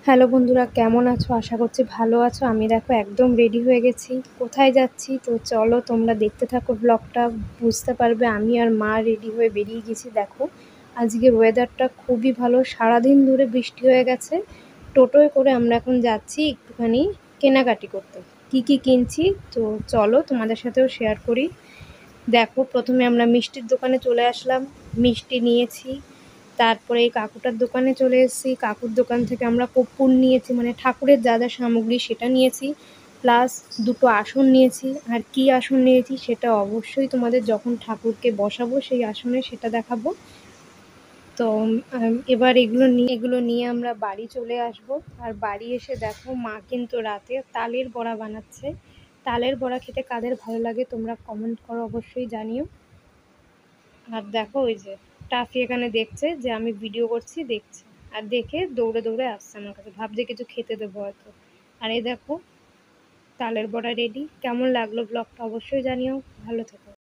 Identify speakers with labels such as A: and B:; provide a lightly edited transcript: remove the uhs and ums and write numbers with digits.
A: Hello বন্ধুরা, কেমন আছো? আশা করছি ভালো আছো। আমি দেখো একদম রেডি হয়ে গেছি। কোথায় যাচ্ছি তো চলো তোমরা দেখতে থাকো ব্লগটা, বুঝতে পারবে। আমি আর মা রেডি হয়ে বেরিয়ে গেছি। দেখো আজকের ওয়েদারটা খুবই ভালো, সারাদিন ধরে বৃষ্টি হয়ে গেছে। টোটোয় করে আমরা এখন যাচ্ছি একটুখানি কেনাকাটি করতে। কি কি কিনছি তো চলো তোমাদের সাথেও শেয়ার করি। দেখো প্রথমে আমরা মিষ্টির দোকানে চলে আসলাম, মিষ্টি নিয়েছি। তারপরে এই কাকুটার দোকানে চলে এসেছি, কাকুর দোকান থেকে আমরা কর্পূর নিয়েছি, মানে ঠাকুরের যা যা সামগ্রী সেটা নিয়েছি। প্লাস দুটো আসন নিয়েছি। আর কি আসন নিয়েছি সেটা অবশ্যই তোমাদের যখন ঠাকুরকে বসাবো সেই আসনে সেটা দেখাবো। তো এবার এগুলো নিয়ে আমরা বাড়ি চলে আসব। আর বাড়ি এসে দেখো মা কিন্তু রাতে তালের বড়া বানাচ্ছে। তালের বড়া খেতে কাদের ভালো লাগে তোমরা কমেন্ট করো, অবশ্যই জানিও। আর দেখো ওই যে টাফি এখানে দেখছে যে আমি ভিডিও করছি, দেখছে। আর দেখে দৌড়ে দৌড়ে আসছে আমার কাছে, ভাবছে কিছু খেতে দেবো হয়তো। আর এই দেখো তালের বড়া রেডি। কেমন লাগলো ব্লগটা অবশ্যই জানিও। ভালো থেকো।